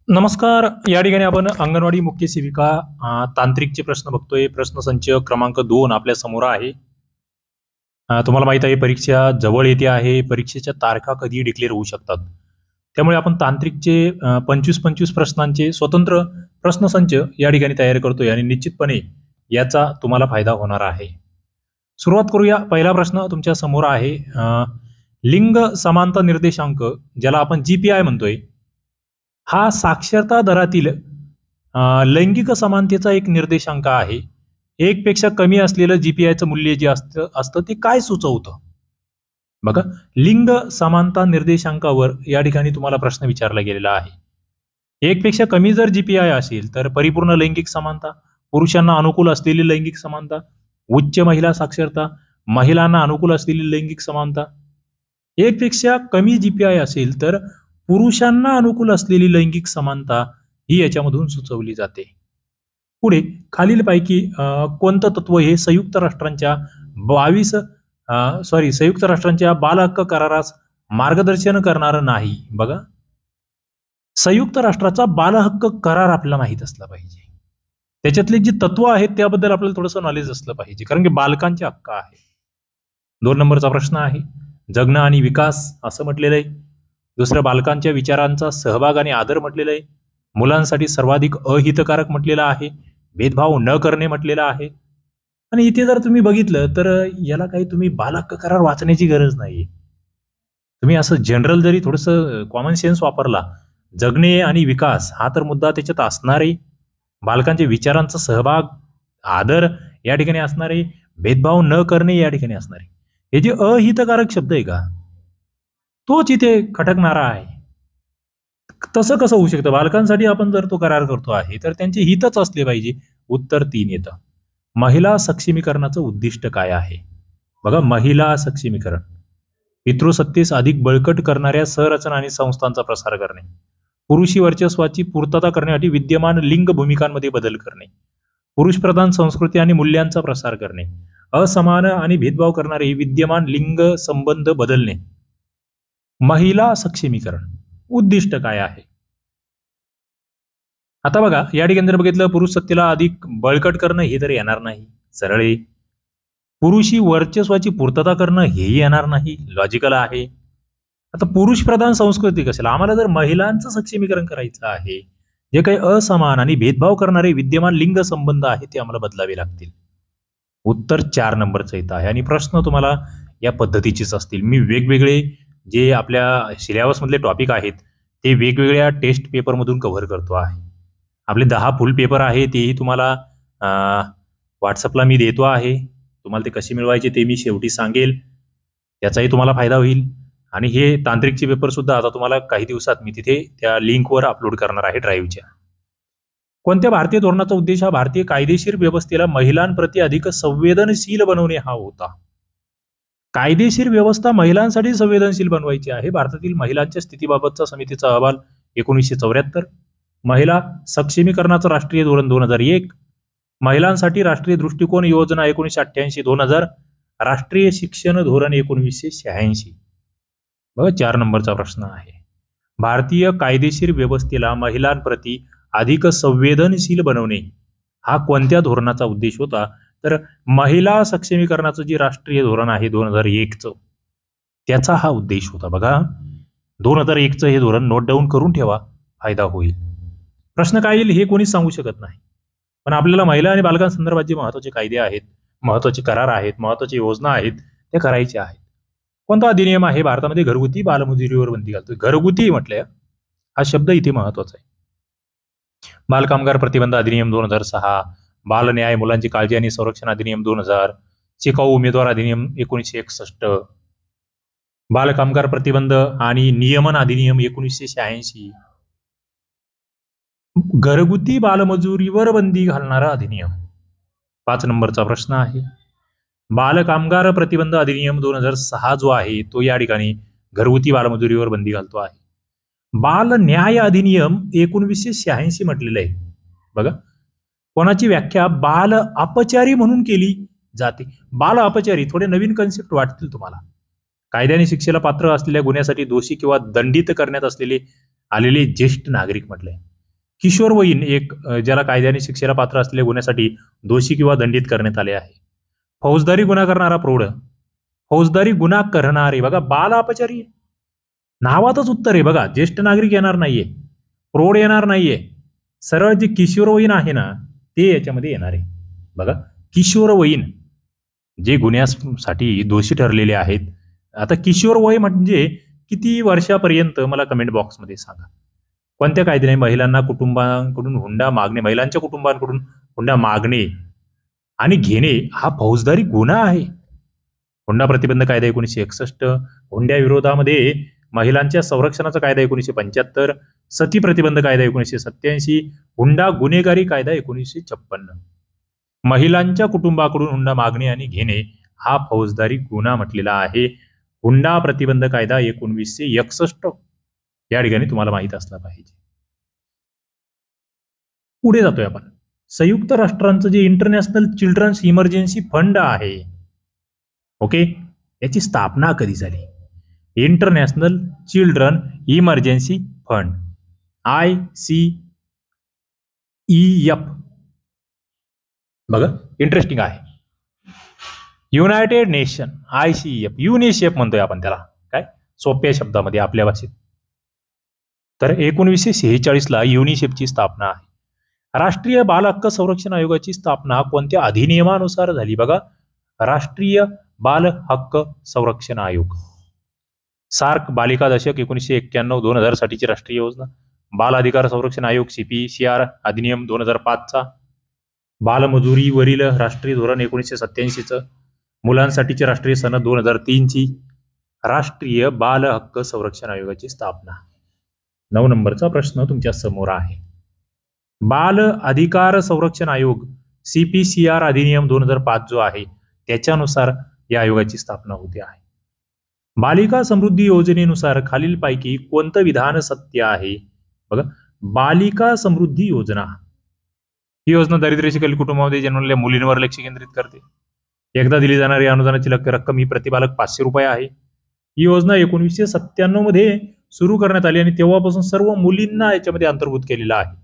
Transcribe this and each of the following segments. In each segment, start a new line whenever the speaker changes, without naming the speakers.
नमस्कार. या ठिकाणी आपण अंगणवाडी मुख्य सेविका तांत्रिकचे प्रश्न बघतोय. प्रश्नसंच क्रमांक 2 आपल्या समोर आहे. तुम्हाला माहित आहे परीक्षा जवळ येते आहे. परीक्षेच्या तारखा कधी डिक्लेअर होऊ शकतात. त्यामुळे आपण तांत्रिकचे 25-25 प्रश्नांचे स्वतंत्र प्रश्नसंच या ठिकाणी तयार करतोय आणि निश्चितपणे याचा तुम्हाला फायदा होणार आहे. सुरुवात करूया. पहिला प्रश्न तुमच्या समोर आहे. लिंग समानता निर्देशांक ज्याला आपण GPI म्हणतोय, हा साक्षरता दरातील लैंगिक समानतेचा एक निर्देशांक आहे. 1 पेक्षा कमी असलेलं GPIचं मूल्य जे असतं ते काय सुचवतं? बघा, लिंग समानता निर्देशांकावर या ठिकाणी तुम्हाला प्रश्न विचारला गेलेला आहे. 1 पेक्षा कमी जर GPI असेल तर परिपूर्ण लैंगिक समानता, पुरुषांना अनुकूल असलेली लैंगिक समानता, उच्च महिला साक्षरता, महिलांना अनुकूल असलेली लैंगिक समानता. 1 पेक्षा कमी GPI असेल तर पुरुषांना अनुकूल असलेली लैंगिक समानता ही याच्यामधून सुचवली जाते. पुढे खालीलपैकी कोणतं तत्व हे संयुक्त राष्ट्रांच्या बाल हक्क करारास मार्गदर्शन करणारं नाही? बघा, संयुक्त राष्ट्राचा बाल हक्क करार आपल्याला माहित असला पाहिजे. त्याच्यातले जे तत्व आहेत त्याबद्दल आपल्याला थोडंसं नॉलेज असलं पाहिजे, कारण की बालकांचे हक्क आहे. 2 नंबरचा प्रश्न आहे. जगणं आणि विकास असं म्हटलेलं आहे. दुसरं, बालकांच्या विचारांचा सहभाग आणि आदर म्हटलेलं आहे. मुलांसाठी सर्वाधिक अहितकारक म्हटलेलं आहे. भेदभाव न करणे म्हटलेलं आहे. आणि इथे जर तुम्ही बघितलं तर याला काही तुम्ही बाल हक्क करार वाचण्याची गरज नाहीये. तुम्ही असं जनरल जरी थोडंसं कॉमन सेन्स वापरला, जगणे आणि विकास हा तर मुद्दा त्याच्यात असणार आहे. बालकांच्या विचारांचा सहभाग, आदर या ठिकाणी असणार आहे. भेदभाव न करणे या ठिकाणी असणार आहे. हे जे अहितकारक शब्द आहे का, तोच इथे खटकणारा आहे. तसं कसं होऊ शकतं? बालकांसाठी आपण जर तो करार करतो आहे तर त्यांचे हितच असले पाहिजे. उत्तर 3 येतं. महिला सक्षमीकरणाचं उद्दिष्ट काय आहे? बघा, महिला सक्षमीकरण, पितृसत्तेस अधिक बळकट करणाऱ्या संरचना आणि संस्थांचा प्रसार करणे, पुरुषी वर्चस्वाची पूर्तता करण्यासाठी विद्यमान लिंग भूमिकांमध्ये बदल करणे, पुरुषप्रधान संस्कृती आणि मूल्यांचा प्रसार करणे, असमान आणि भेदभाव करणारे विद्यमान लिंग संबंध बदलणे. महिला सक्षमीकरण उद्दिष्ट काय आहे? आता बघा, या ठिकाणी जर बघितलं, पुरुष सत्तेला अधिक बळकट करणं हे तर येणार नाही, सरळ आहे. पुरुषी वर्चस्वाची पूर्तता करणं हेही येणार नाही, लॉजिकल आहे. आता पुरुष प्रधान संस्कृती कशाला? आम्हाला जर महिलांचं सक्षमीकरण करायचं आहे, जे काही असमान आणि भेदभाव करणारे विद्यमान लिंग संबंध आहेत ते आम्हाला बदलावे लागतील. उत्तर 4 नंबरचं येतं आहे. आणि प्रश्न तुम्हाला या पद्धतीचेच असतील. मी वेगवेगळे जे आपल्या सिलेबस मधले टॉपिक आहेत ते वेगवेगळ्या टेस्ट पेपर मधून कव्हर करतो आहे. आपले 10 फुल पेपर आहे तेही तुम्हाला व्हॉट्सअपला मी देतो आहे. तुम्हाला ते कसे मिळवायचे ते मी शेवटी सांगेल, त्याचाही तुम्हाला फायदा होईल. आणि हे तांत्रिकचे पेपर सुद्धा आता तुम्हाला काही दिवसात मी तिथे त्या लिंकवर अपलोड करणार आहे ड्राईव्हच्या. कोणत्या भारतीय धोरणाचा उद्देश हा भारतीय कायदेशीर व्यवस्थेला महिलांप्रती अधिक संवेदनशील बनवणे हा होता? कायदेशीर व्यवस्था महिलांसाठी संवेदनशील बनवायची आहे. भारतातील महिलांच्या स्थितीबाबतचा समितीचा अहवाल 1974, महिला सक्षमीकरणाचं राष्ट्रीय धोरण 2001, महिलांसाठी राष्ट्रीय दृष्टिकोन योजना 1988-2000, राष्ट्रीय शिक्षण धोरण 1986. बघा, 4 नंबरचा प्रश्न आहे. भारतीय कायदेशीर व्यवस्थेला महिलांप्रती अधिक संवेदनशील बनवणे हा कोणत्या धोरणाचा उद्देश होता? तर महिला सक्षमीकरणाचं जे राष्ट्रीय धोरण आहे 2001चं, त्याचा हा उद्देश होता. बघा, 2001चं हे धोरण नोट डाऊन करून ठेवा, फायदा होईल. प्रश्न काय येईल हे कोणीच सांगू शकत नाही, पण आपल्याला महिला आणि बालकांसंदर्भात जे महत्वाचे कायदे आहेत, महत्वाचे करार आहेत, महत्वाची योजना आहेत त्या करायच्या आहेत. कोणता अधिनियम आहे भारतामध्ये घरगुती बालमजुरीवर बंदी घालतोय? घरगुती म्हटलंय, हा शब्द इथे महत्वाचा आहे. बालकामगार प्रतिबंध अधिनियम 2006, बाल न्याय, मुलांची काळजी आणि संरक्षण अधिनियम 2000, शिकाऊ उमेदवार अधिनियम 1961, बालकामगार प्रतिबंध आणि नियमन अधिनियम 1986, घरगुती बालमजुरीवर बंदी घालणारा अधिनियम. 5 नंबरचा प्रश्न आहे. बालकामगार प्रतिबंध अधिनियम 2006 जो आहे तो या ठिकाणी घरगुती बालमजुरीवर बंदी घालतो आहे. बाल न्याय अधिनियम 1986 म्हटलेलं आहे. बघा, कोणाची व्याख्या बाल अपचारी म्हणून केली जाते? बाल अपचारी थोडे नवीन कन्सेप्ट वाटतील तुम्हाला. कायद्याने शिक्षेला पात्र असलेल्या गुन्ह्यासाठी दोषी किंवा दंडित करण्यात असलेले आलेले ज्येष्ठ नागरिक म्हटलंय. किशोरवयीन एक ज्याला कायद्याने शिक्षेला पात्र असलेल्या गुन्ह्यासाठी दोषी किंवा दंडित करण्यात आले आहे. फौजदारी गुन्हा करणारा प्रौढ. फौजदारी गुन्हा करणारे बघा बाल अपचारी. नावातच उत्तर आहे बघा. ज्येष्ठ नागरिक येणार नाहीये, प्रौढ येणार नाहीये, सरळ जे किशोरवयीन आहे ना ते याच्यामध्ये येणार आहे. बघा किशोरवयीन जे गुन्ह्यासाठी दोषी ठरलेले आहेत. आता किशोर वय म्हणजे किती वर्षापर्यंत मला कमेंट बॉक्समध्ये सांगा. कोणत्या कायद्याने महिलांना कुटुंबाकडून हुंडा मागणे, महिलांच्या कुटुंबांकडून हुंडा मागणे आणि घेणे हा फौजदारी गुन्हा आहे. हुंडा प्रतिबंध कायदा 1961, हुंड्या विरोधामध्ये महिलांच्या संरक्षणाचा कायदा 1975, सती प्रतिबंध कायदा 1987, हुंडा गुन्हेगारी कायदा 1956. महिलांच्या कुटुंबाकडून हुंडा मागणे आणि घेणे हा फौजदारी गुन्हा म्हटलेला आहे. हुंडा प्रतिबंध कायदा 1961 या ठिकाणी तुम्हाला माहित असला पाहिजे. पुढे जातोय आपण. संयुक्त राष्ट्रांचं जे इंटरनॅशनल चिल्ड्रन्स इमर्जन्सी फंड आहे, ओके, याची स्थापना कधी झाली? International children emergency fund ICEF. बघा इंटरेस्टिंग आहे. युनायटेड नेशन ICEF, युनिसेफ म्हणतोय आपण त्याला, काय सोप्या शब्दामध्ये आपल्या भाषेत. तर 1946 ला युनिसेफची स्थापना आहे. राष्ट्रीय बाल हक्क संरक्षण आयोगाची स्थापना कोणत्या अधिनियमानुसार झाली? बघा राष्ट्रीय बाल हक्क संरक्षण आयोग. सार्क बालिका दशक 1991-2000 साठीची राष्ट्रीय योजना. बाल अधिकार संरक्षण आयोग CPCR अधिनियम 2005 चा. बालमजुरीवरील राष्ट्रीय धोरण 1987चं. मुलांसाठीची राष्ट्रीय सनद 2003 ची. राष्ट्रीय बाल हक्क संरक्षण आयोगाची स्थापना. 9 नंबरचा प्रश्न तुमच्या समोर आहे. बाल अधिकार संरक्षण आयोग CPCR अधिनियम 2005 जो आहे त्याच्यानुसार या आयोगाची स्थापना होते आहे. बालिका समृद्धी योजनेनुसार खालीलपैकी कोणतं विधान सत्य आहे? बघा बालिका समृद्धी योजना ही योजना दारिद्र्यरेषेखालील कुटुंबामध्ये जन्मलेल्या मुलींवर लक्ष केंद्रित करते. एकदा दिली जाणारी अनुदानाची रक्कम ही प्रतिपालक 500 रुपये आहे. ही योजना 1997 मध्ये सुरू करण्यात आली आणि तेव्हापासून सर्व मुलींना याच्यामध्ये अंतर्भूत केलेला आहे.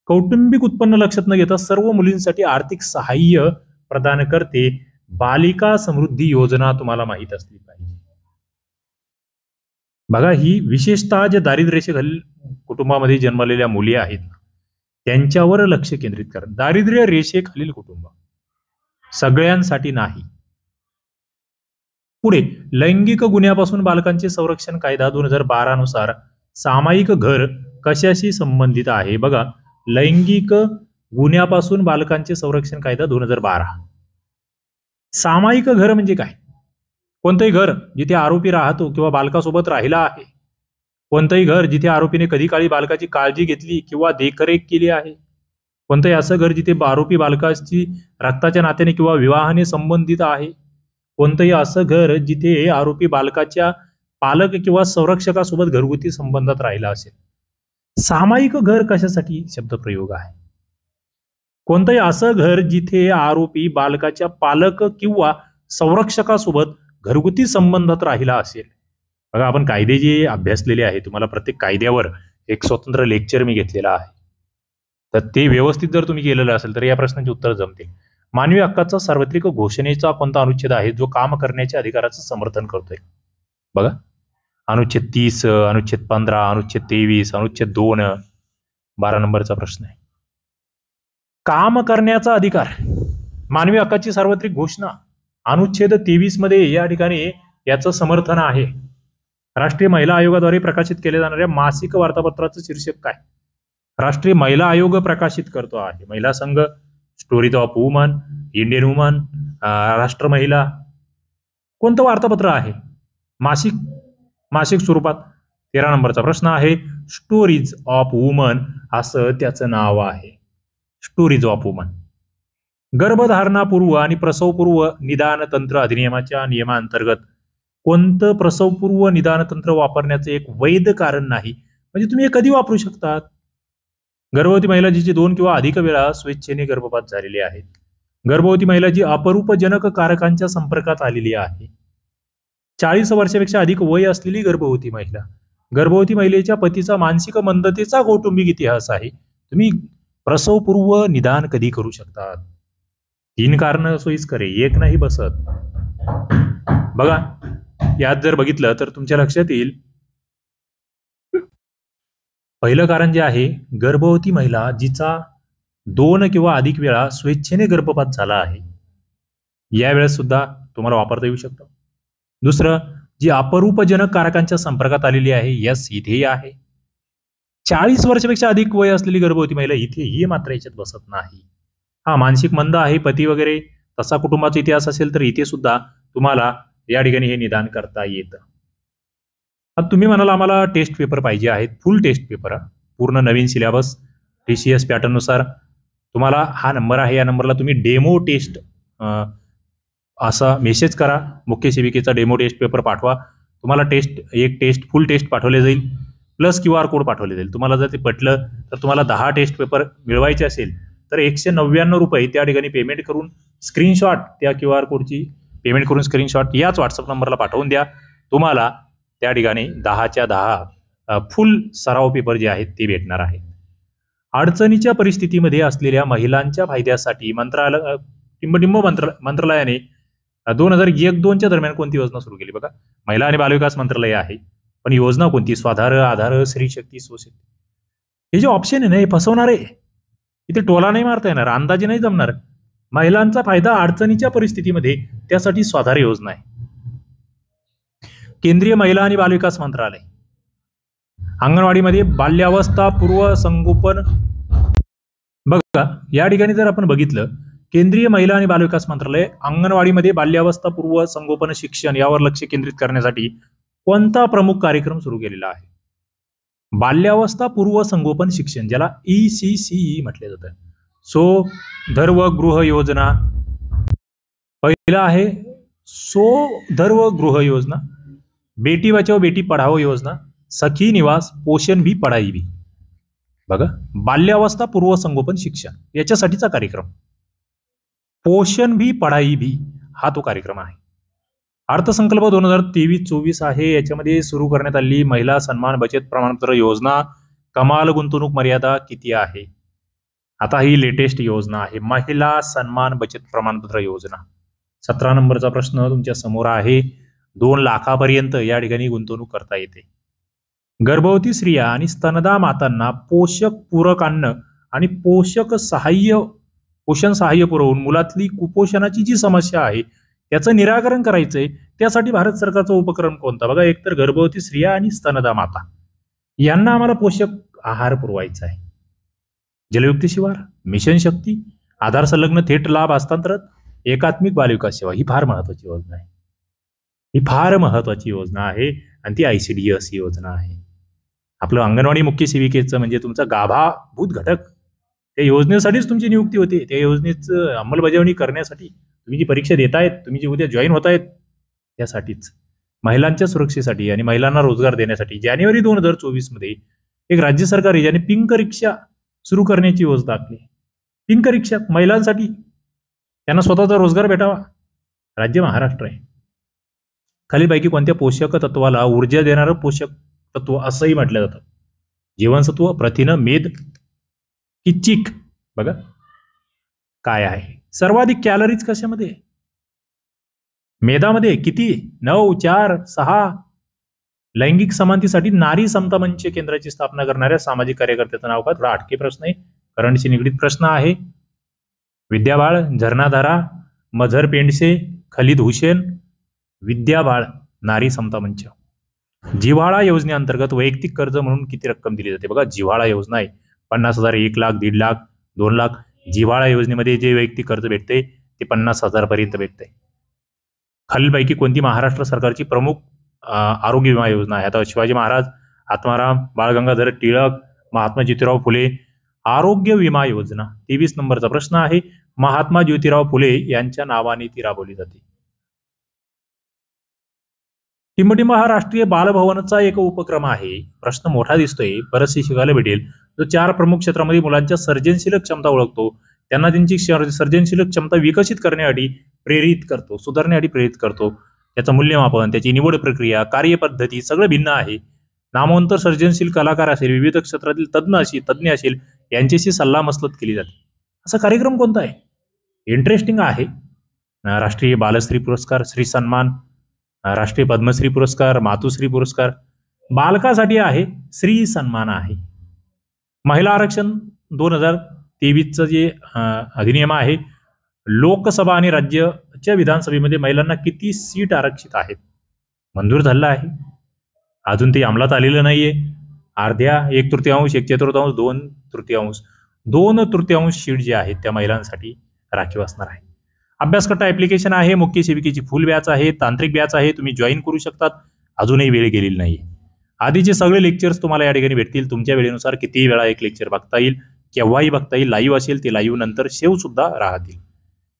कौटुंबिक उत्पन्न लक्षात न घेता सर्व मुलींसाठी आर्थिक सहाय्य प्रदान करते. बालिका समृद्धी योजना तुम्हाला माहित असली पाहिजे. बघा ही विशेषतः जे दारिद्र्यरेषेखालील कुटुंबामध्ये जन्मलेल्या मुली आहेत त्यांच्यावर लक्ष केंद्रित करा. दारिद्र्य रेषेखालील कुटुंब, सगळ्यांसाठी नाही. पुढे लैंगिक गुन्ह्यापासून बालकांचे संरक्षण कायदा 2012 नुसार सामायिक घर कशाशी संबंधित आहे? बघा लैंगिक गुन्ह्यापासून बालकांचे संरक्षण कायदा 2012. सामायिक घर म्हणजे काय? कोणतंही घर जिथे आरोपी राहतो किंवा बालकासोबत राहिला आहे. कोणतंही घर जिथे आरोपीने कधी काळी बालकाची काळजी घेतली किंवा देखरेख केली आहे. कोणतंही असं घर जिथे आरोपी बालकाची रक्ताच्या नात्याने किंवा विवाहाने संबंधित आहे. कोणतंही असं घर जिथे आरोपी बालकाच्या पालक किंवा संरक्षकासोबत घरगुती संबंधात राहिला असेल. सामायिक घर कशासाठी शब्दप्रयोग आहे? कोणतंही असं घर जिथे आरोपी बालकाच्या पालक किंवा संरक्षकासोबत घरगुती संबंधात राहिला असेल. बघा आपण कायदे जे अभ्यासलेले आहे, तुम्हाला प्रत्येक कायद्यावर एक स्वतंत्र लेक्चर मी घेतलेला आहे. तर ते व्यवस्थित जर तुम्ही केलेलं असेल तर या प्रश्नाचे उत्तर जमतील. मानवी हक्काचा सार्वत्रिक घोषणेचा कोणता अनुच्छेद आहे जो काम करण्याच्या अधिकाराचं समर्थन करतोय? बघा अनुच्छेद 30, अनुच्छेद 15, अनुच्छेद 23, अनुच्छेद 2. 12 नंबरचा प्रश्न आहे. काम करण्याचा अधिकार, मानवी हक्काची सार्वत्रिक घोषणा अनुच्छेद 23 मध्ये या ठिकाणी याचं समर्थन आहे. राष्ट्रीय महिला आयोगाद्वारे प्रकाशित केल्या जाणाऱ्या मासिक वार्तापत्राचं शीर्षक काय? राष्ट्रीय महिला आयोग प्रकाशित करतो आहे. महिला संघ, stories of woman, Indian woman, राष्ट्र महिला. कोणतं वार्तापत्र आहे? मासिक स्वरूपात. 13 नंबरचा प्रश्न आहे. स्टोरीज ऑफ वुमन असं त्याचं नाव आहे. Stories of woman. गर्भधारणापूर्व आणि प्रसवपूर्व निदान तंत्र अधिनियमाच्या नियमांतर्गत कोणतं प्रसवपूर्व निदान तंत्र वापरण्याचं एक वैध कारण नाही? म्हणजे तुम्ही हे कधी वापरू शकतात? गर्भवती महिला जिची 2 किंवा अधिक वेळा स्वेच्छेने गर्भपात झालेले आहेत. गर्भवती महिला जी अपरूपजनक कारकांच्या संपर्कात आलेली आहे. 40 वर्षापेक्षा अधिक वय असलेली गर्भवती महिला. गर्भवती महिलेच्या पतीचा मानसिक मंदतेचा कौटुंबिक इतिहास आहे. तुम्ही प्रसवपूर्व निदान कधी करू शकता? 3 कारण सोयीस्कर आहे, एक नाही बसत. बघा, यात जर बघितलं तर तुमच्या लक्षात येईल, पहिलं कारण जे आहे, गर्भवती महिला जिचा 2 किंवा अधिक वेळा स्वेच्छेने गर्भपात झाला आहे, यावेळेस सुद्धा तुम्हाला वापरता येऊ शकतं. दुसरं, जी अपरूपजनक कारकांच्या संपर्कात आलेली आहे, यस इथेही आहे. 40 वर्षापेक्षा अधिक वय असलेली गर्भवती महिला इथेही मात्र याच्यात बसत नाही. हा, मानसिक मंद आहे, पती वगैरे तसा कुटुंबाचा इतिहास असेल तर इथे सुद्धा तुम्हाला या ठिकाणी हे निदान करता येतं. आता तुम्ही म्हणाल आम्हाला टेस्ट पेपर पाहिजे आहेत, फुल टेस्ट पेपर, पूर्ण नवीन सिलेबस TCS पॅटर्ननुसार. तुम्हाला हा नंबर आहे, या नंबरला तुम्ही डेमो टेस्ट असा मेसेज करा, मुख्य सेविकेचा डेमो टेस्ट पेपर पाठवा. तुम्हाला एक फुल टेस्ट पाठवले जाईल, प्लस QR कोड पाठवले जाईल. तुम्हाला जर ते पटलं तर तुम्हाला 10 टेस्ट पेपर मिळवायचे असेल तर 199 रुपये त्या ठिकाणी पेमेंट करून स्क्रीनशॉट, त्या QR कोडची पेमेंट करून स्क्रीनशॉट याच व्हॉट्सअप नंबरला पाठवून द्या. तुम्हाला त्या ठिकाणी 10च्या 10 फुल सराव पेपर जे आहेत ते भेटणार आहेत. अडचणीच्या परिस्थितीमध्ये असलेल्या महिलांच्या फायद्यासाठी टिंबटिंब मंत्रालयाने 2001-2च्या दरम्यान कोणती योजना सुरू केली? बघा, महिला आणि बालविकास मंत्रालय आहे, पण योजना कोणती? स्वाधार, आधार, स्त्री शक्ती, स्वशक्ती. हे जे ऑप्शन आहे ना, हे फसवणार आहे. इथे टोला नाही मारता येणार, अंदाजे नाही जमणार. महिलांचा फायदा अडचणीच्या परिस्थितीमध्ये, त्यासाठी स्वाधार योजना आहे. केंद्रीय महिला आणि बालविकास मंत्रालय, अंगणवाडीमध्ये बाल्यावस्था पूर्व संगोपन. बघा, या ठिकाणी जर आपण बघितलं, केंद्रीय महिला आणि बालविकास मंत्रालय अंगणवाडीमध्ये बाल्यावस्था पूर्व संगोपन शिक्षण यावर लक्ष केंद्रित करण्यासाठी कोणता प्रमुख कार्यक्रम सुरू केलेला आहे? बाल्यावस्था पूर्व संगोपन शिक्षण, ज्याला ECCE म्हटले जातं. धर्व योजना पहिला आहे, धर्व योजना, बेटी बचाओ बेटी पढाओ योजना, सखी निवास, पोषण भी पढाई भी. बघा, बाल्यावस्था पूर्व संगोपन शिक्षण याच्यासाठीचा कार्यक्रम, पोषण भी पढाई भी हा तो कार्यक्रम आहे. अर्थसंकल्प 2023-24 आहे, याच्यामध्ये सुरू करण्यात आलेली महिला सन्मान बचत प्रमाणपत्र योजना, कमाल गुंतवणूक मर्यादा किती आहे? आता ही लेटेस्ट योजना आहे, महिला सन्मान बचत प्रमाणपत्र योजना. 17 नंबरचा प्रश्न तुमच्या समोर आहे. 2 लाखापर्यंत या ठिकाणी गुंतवणूक करता येते. गर्भवती स्त्रिया आणि स्तनदा मातांना पोषक पूरक अन्न आणि पोषण सहाय्य पुरवून मुलातली कुपोषणाची जी समस्या आहे त्याचं निराकरण करायचंय. त्यासाठी भारत सरकारचा उपक्रम कोणता? बघा, एकतर गर्भवती स्त्रिया आणि स्तनदा माता यांना आम्हाला पोषक आहार पुरवायचा आहे. जलयुक्त शिवार, मिशन शक्ती, आधार संलग्न थेट लाभ हस्तांतरण, एकात्मिक बालविकास सेवा. ही फार महत्वाची योजना आहे, ही फार महत्वाची योजना आहे आणि ती ICDS योजना आहे. आपलं अंगणवाडी मुख्य सेविकेचं म्हणजे तुमचा गाभाभूत घटक, त्या योजनेसाठीच तुमची नियुक्ती होते. त्या योजनेचं अंमलबजावणी करण्यासाठी तुम्ही जी परीक्षा देतायत, तुम्ही जी उद्या जॉईन होतायत, त्यासाठीच महिलांच्या सुरक्षेसाठी आणि महिलांना रोजगार देण्यासाठी जानेवारी 2024 मध्ये एक राज्य सरकार आहे ज्याने पिंक रिक्षा सुरू करण्याची योजना आखली. पिंक रिक्षा महिलांसाठी, त्यांना स्वतःचा रोजगार भेटावा. राज्य महाराष्ट्र आहे. खालीलपैकी कोणत्या पोषक तत्वाला ऊर्जा देणारं पोषक तत्व असंही म्हटलं जातं? जीवनसत्व, प्रथिनं, मेद की चीक? बघा काय आहे. सर्वाधिक कॅलरीज कशामध्ये? मेदामध्ये. किती? 9, 4, 6. लैंगिक समानतेसाठी नारी समता मंच केंद्राची स्थापना करणाऱ्या सामाजिक कार्यकर्त्याचं नाव काय? थोडा अटके प्रश्न आहे, करंटशी निगडीत प्रश्न आहे. विद्याबाळ, झरनाधारा, मझर पेंडसे, खलीद हुसेन. विद्याबाळ, नारी समता मंच. जिव्हाळा योजनेअंतर्गत वैयक्तिक कर्ज म्हणून किती रक्कम दिली जाते? बघा, जिव्हाळा योजना आहे, 50,000, 1 लाख, 1.5 लाख, 2 लाख. जिव्हाळा योजनेमध्ये जे वैयक्तिक कर्ज भेटते ते 50,000 पर्यंत भेटते. खालीलपैकी कोणती महाराष्ट्र सरकारची प्रमुख आरोग्य विमा योजना आहे? आता शिवाजी महाराज, आत्माराम, बाळ गंगाधर टिळक, महात्मा ज्योतिराव फुले आरोग्य विमा योजना. 23 नंबरचा प्रश्न आहे. महात्मा ज्योतिराव फुले यांच्या नावाने ती राबवली जाते. टिंबटिंब हा राष्ट्रीय बालभवनचा एक उपक्रम आहे. प्रश्न मोठा दिसतोय, बरंचसे शिकायला भेटेल. जो 4 प्रमुख क्षेत्रामध्ये मुलांच्या सर्जनशील क्षमता ओळखतो, त्यांना त्यांची सर्जनशील क्षमता विकसित करण्यासाठी प्रेरित करतो, सुधारण्यासाठी प्रेरित करतो. त्याचं मूल्यमापन, त्याची निवड प्रक्रिया, कार्यपद्धती सगळं भिन्न आहे. नामवंत सर्जनशील कलाकार असेल, विविध क्षेत्रातील तज्ज्ञ असेल यांच्याशी सल्लामसलत केली जाते. असा कार्यक्रम कोणता आहे? इंटरेस्टिंग आहे. राष्ट्रीय बालश्री पुरस्कार, श्री सन्मान, राष्ट्रीय पद्मश्री पुरस्कार, मातुश्री पुरस्कार. बालकासाठी आहे श्री सन्मान आहे. महिला आरक्षण 2023चं जे अधिनियम आहे, लोकसभा आणि राज्याच्या विधानसभेमध्ये महिलांना किती सीट आरक्षित आहेत मंजूर झालं आहे. अजून ते अंमलात आलेलं नाहीये. अर्ध्या, 1/3, 1/4, 2/3, 2/3 सीट जे आहेत त्या महिलांसाठी राखीव असणार आहे. अभ्यासकट्टा ऍप्लिकेशन आहे, मुख्य सेविकेची फुल बॅच आहे, तांत्रिक बॅच आहे, तुम्ही जॉईन करू शकतात. अजूनही वेळ गेलेली नाहीये. आधीचे सगळे लेक्चर्स तुम्हाला या ठिकाणी भेटतील. तुमच्या वेळेनुसार कितीही वेळा एक लेक्चर बघता येईल, केव्हाही बघता येईल. लाईव्ह असेल ते लाईव्ह नंतर सेव्ह सुद्धा राहतील.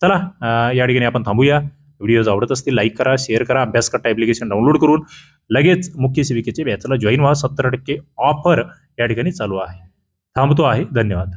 चला या ठिकाणी आपण थांबूया. व्हिडिओज आवडत असतील लाईक करा, शेअर करा. अभ्यासकट्टा ऍप्लिकेशन डाउनलोड करून लगेच मुख्य सेविकेचे बॅचला जॉईन व्हा. 70% ऑफर या ठिकाणी चालू आहे. थांबतो आहे. धन्यवाद.